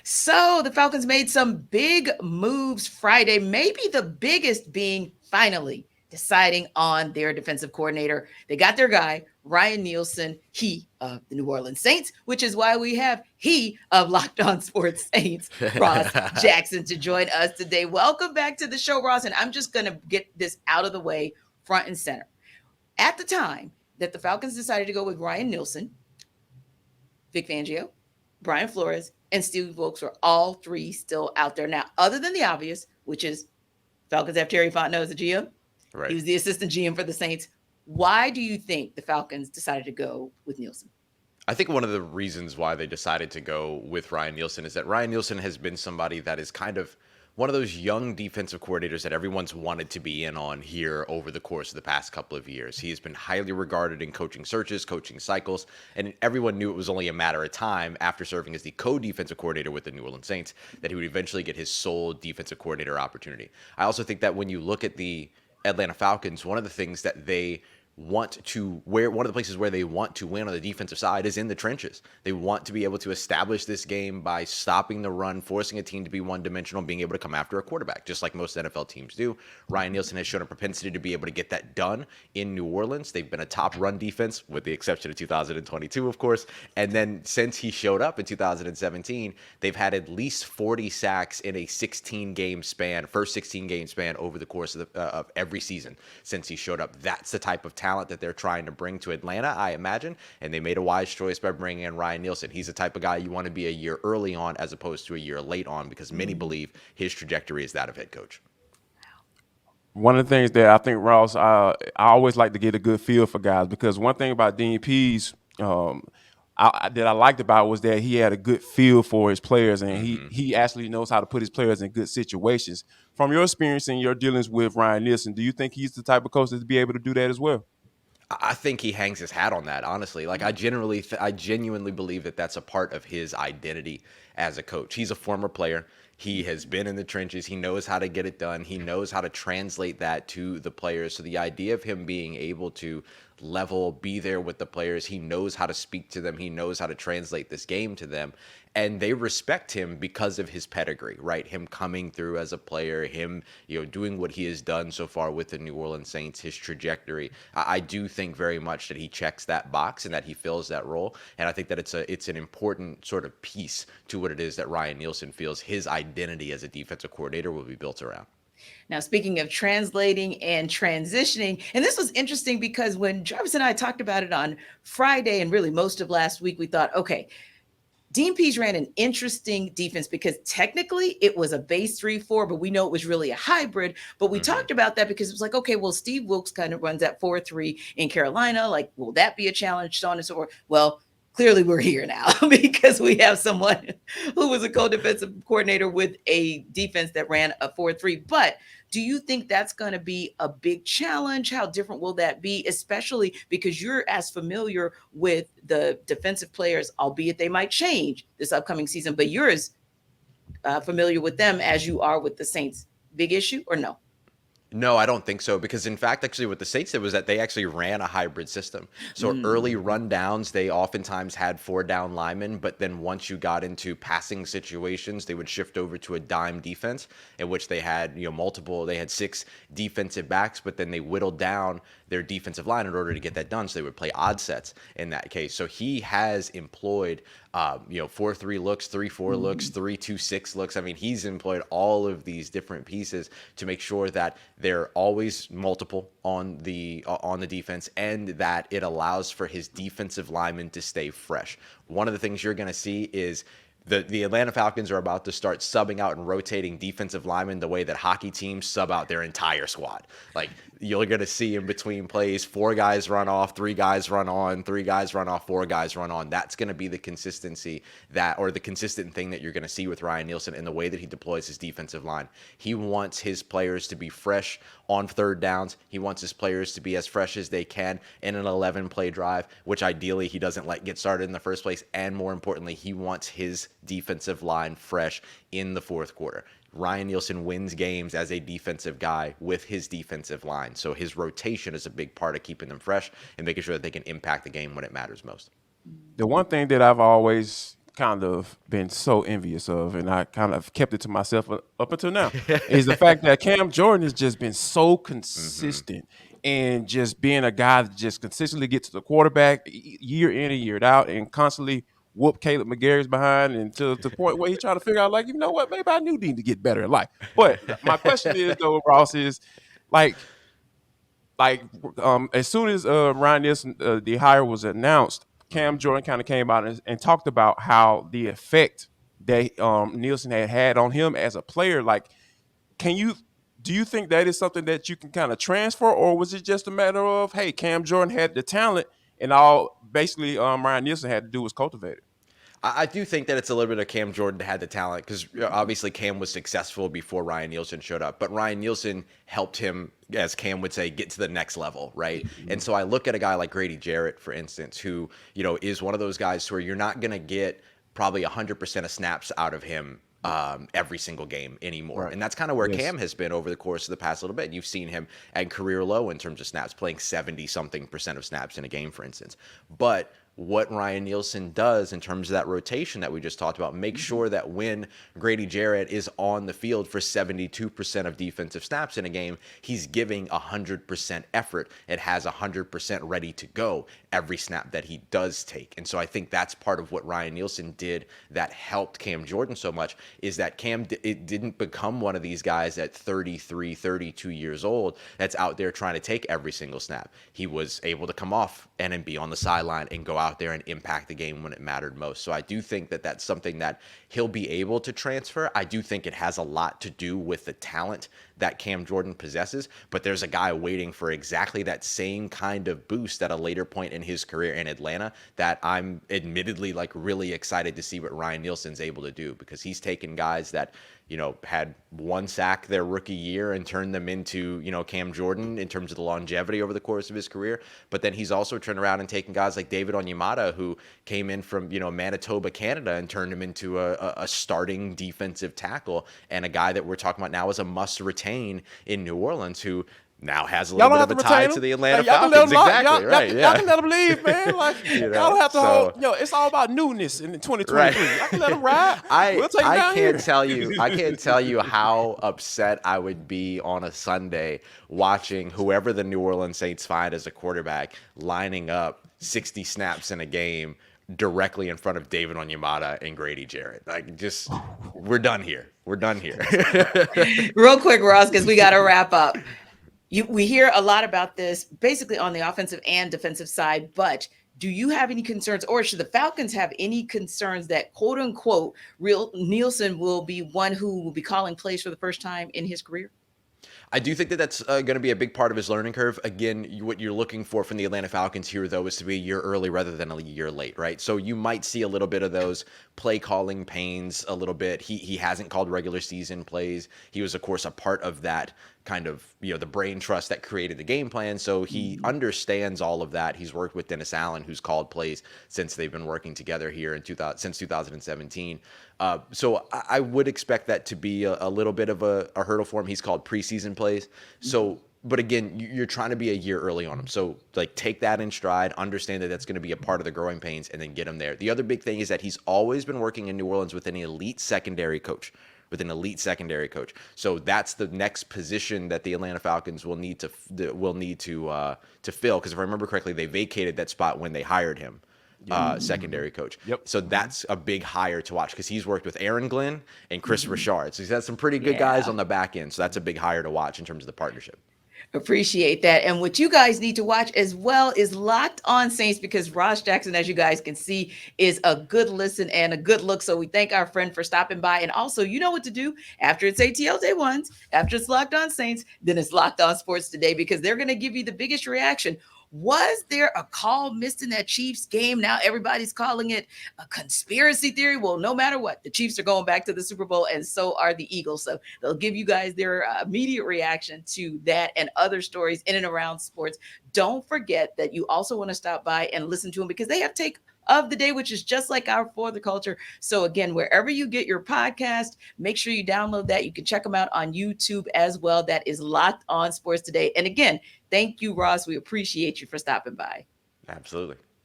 So the Falcons made some big moves Friday, maybe the biggest being finally deciding on their defensive coordinator. They got their guy, Ryan Neilsen, he of the New Orleans Saints, which is why we have he of Locked On Sports Saints, Ross Jackson, to join us today. Welcome back to the show, Ross. And I'm just going to get this out of the way front and center. At the time that the Falcons decided to go with Ryan Neilsen, Vic Fangio, Brian Flores, and Steve Wilkes were all three still out there. Now, other than the obvious, which is Falcons have Terry Fontenot as the GM. Right. He was the assistant GM for the Saints. Why do you think the Falcons decided to go with Nielsen? I think one of the reasons why they decided to go with Ryan Neilsen is that Ryan Neilsen has been somebody that is kind of one of those young defensive coordinators that everyone's wanted to be in on here over the course of the past couple of years. He has been highly regarded in coaching searches, coaching cycles, and everyone knew it was only a matter of time after serving as the co-defensive coordinator with the New Orleans Saints that he would eventually get his sole defensive coordinator opportunity. I also think that when you look at the Atlanta Falcons, one of the things that they one of the places where they want to win on the defensive side is in the trenches. They want to be able to establish this game by stopping the run, forcing a team to be one-dimensional, being able to come after a quarterback, just like most NFL teams do. Ryan Neilsen has shown a propensity to be able to get that done in New Orleans. They've been a top run defense, with the exception of 2022, of course. And then since he showed up in 2017, they've had at least 40 sacks in a 16-game span, first 16-game span over the course of every season since he showed up. That's the type of talent that they're trying to bring to Atlanta, I imagine, and they made a wise choice by bringing in Ryan Neilsen. He's the type of guy you want to be a year early on as opposed to a year late on, because many believe his trajectory is that of head coach. One of the things that I think, Ross, I always like to get a good feel for guys, because one thing about DNP's that I liked about was that he had a good feel for his players, and he actually knows how to put his players in good situations. From your experience and your dealings with Ryan Neilsen, do you think he's the type of coach to be able to do that as well? I think he hangs his hat on that, honestly. Like, I genuinely believe that that's a part of his identity as a coach. He's a former player. He has been in the trenches. He knows how to get it done. He knows how to translate that to the players. So the idea of him being able to be there with the players, he knows how to speak to them. He knows how to translate this game to them. And they respect him because of his pedigree, right? Him coming through as a player, him, doing what he has done so far with the New Orleans Saints, his trajectory. I do think very much that he checks that box and that he fills that role. And I think that it's an important sort of piece to what it is that Ryan Neilsen feels his identity as a defensive coordinator will be built around. Now, speaking of translating and transitioning, and this was interesting because when Jarvis and I talked about it on Friday and really most of last week, we thought, okay, Dean Pease ran an interesting defense because technically it was a base 3-4, but we know it was really a hybrid. But we talked about that because it was like, okay, well, Steve Wilkes kind of runs that 4-3 in Carolina. Like, will that be a challenge? So on and so forth. Well, clearly we're here now because we have someone who was a co-defensive coordinator with a defense that ran a 4-3. But do you think that's going to be a big challenge? How different will that be, especially because you're as familiar with the defensive players, albeit they might change this upcoming season, but you're as familiar with them as you are with the Saints. Big issue or no? No, I don't think so, because in fact, actually what the Saints did was that they actually ran a hybrid system. So early rundowns, they oftentimes had 4 down linemen, but then once you got into passing situations, they would shift over to a dime defense in which they had, they had 6 defensive backs, but then they whittled down their defensive line in order to get that done. So they would play odd sets in that case. So he has employed 4-3 looks, 3-4 looks, 3-2-6 looks. I mean, he's employed all of these different pieces to make sure that they're always multiple on the defense, and that it allows for his defensive linemen to stay fresh. One of the things you're going to see is the Atlanta Falcons are about to start subbing out and rotating defensive linemen the way that hockey teams sub out their entire squad. Like, you're going to see in between plays, 4 guys run off, 3 guys run on, 3 guys run off, 4 guys run on. That's going to be the consistency the consistent thing that you're going to see with Ryan Neilsen in the way that he deploys his defensive line. He wants his players to be fresh on third downs. He wants his players to be as fresh as they can in an 11-play drive, which ideally he doesn't let get started in the first place. And more importantly, he wants his defensive line fresh in the fourth quarter. Ryan Neilsen wins games as a defensive guy with his defensive line. So his rotation is a big part of keeping them fresh and making sure that they can impact the game when it matters most. The one thing that I've always kind of been so envious of, and I kind of kept it to myself up until now, is the fact that Cam Jordan has just been so Hmm. consistent and just being a guy that just consistently gets to the quarterback year in and year out and constantly whoop Caleb McGarry's behind and to the point where he's trying to figure out, like, you know what, maybe I do need to get better in life. But my question is, though, Ross, is like, like as soon as Ryan Neilsen, the hire was announced, Cam Hmm. Jordan kind of came out and talked about how the effect that Nielsen had on him as a player. Like, can you do you think that is something that you can kind of transfer, or was it just a matter of, hey, Cam Jordan had the talent and all basically Ryan Nielsen had to do was cultivate it? I do think that it's a little bit of Cam Jordan had the talent because obviously Cam was successful before Ryan Neilsen showed up, but Ryan Neilsen helped him, as Cam would say, get to the next level, right? And so I look at a guy like Grady Jarrett, for instance, who is one of those guys where you're not going to get probably 100% of snaps out of him every single game anymore. Right. And that's kind of where Yes. Cam has been over the course of the past little bit. You've seen him at career low in terms of snaps, playing 70 something percent of snaps in a game, for instance. But what Ryan Neilsen does in terms of that rotation that we just talked about, make sure that when Grady Jarrett is on the field for 72% of defensive snaps in a game, he's giving 100% effort. It has 100% ready to go every snap that he does take. And so I think that's part of what Ryan Neilsen did that helped Cam Jordan so much, is that it didn't become one of these guys at 33, 32 years old that's out there trying to take every single snap. He was able to come off and then be on the sideline and go out there and impact the game when it mattered most. So I do think that that's something that he'll be able to transfer. I do think it has a lot to do with the talent that Cam Jordan possesses, but there's a guy waiting for exactly that same kind of boost at a later point in his career in Atlanta that I'm admittedly like really excited to see what Ryan Nielsen's able to do, because he's taken guys that had one sack their rookie year and turned them into, Cam Jordan in terms of the longevity over the course of his career. But then he's also turned around and taken guys like David Onyemata, who came in from, Manitoba, Canada, and turned him into a starting defensive tackle, and a guy that we're talking about now is a must retain in New Orleans, who now has a Y'all little don't bit have of to a tie retain to him. the Atlanta Like, y'all can let Falcons. him lock. Exactly. Right. Y'all Yeah. can let him leave, man. Like, y'all don't have to So hold. It's all about newness in right. 2023. Y'all can let him ride. I We'll take him I down can't here. tell you I can't tell you how upset I would be on a Sunday watching whoever the New Orleans Saints find as a quarterback lining up 60 snaps in a game directly in front of David Onyemata and Grady Jarrett. Like, just we're done here. We're done here. Real quick, Ross, because we got to wrap up. We hear a lot about this basically on the offensive and defensive side, but do you have any concerns, or should the Falcons have any concerns that, quote unquote, real Nielsen will be one who will be calling plays for the first time in his career? I do think that that's going to be a big part of his learning curve. Again, what you're looking for from the Atlanta Falcons here, though, is to be a year early rather than a year late, right? So you might see a little bit of those play calling pains a little bit. He hasn't called regular season plays. He was, of course, a part of that kind of, the brain trust that created the game plan. So he understands all of that. He's worked with Dennis Allen, who's called plays since they've been working together here since 2017. So I would expect that to be a little bit of a hurdle for him. He's called preseason plays. So, but again, you're trying to be a year early on him. So like, take that in stride, understand that that's going to be a part of the growing pains, and then get him there. The other big thing is that he's always been working in New Orleans with an elite secondary coach. So that's the next position that the Atlanta Falcons will need to fill. Because if I remember correctly, they vacated that spot when they hired him, secondary coach. Yep. So that's a big hire to watch, because he's worked with Aaron Glenn and Chris Richard. So he's had some pretty good guys on the back end. So that's a big hire to watch in terms of the partnership. Appreciate that. And what you guys need to watch as well is Locked On Saints, because Ross Jackson, as you guys can see, is a good listen and a good look. So we thank our friend for stopping by. And also, you know what to do after it's ATL Day Ones, after it's Locked On Saints, then it's Locked On Sports Today, because they're going to give you the biggest reaction. Was there a call missed in that Chiefs game? Now everybody's calling it a conspiracy theory. Well, no matter what, the Chiefs are going back to the Super Bowl, and so are the Eagles. So they'll give you guys their immediate reaction to that and other stories in and around sports. Don't forget that you also want to stop by and listen to them, because they have take of the day, which is just like our For the Culture. So again, wherever you get your podcast, make sure you download that. You can check them out on YouTube as well. That is Locked On Sports Today. And again, thank you, Ross. We appreciate you for stopping by. Absolutely.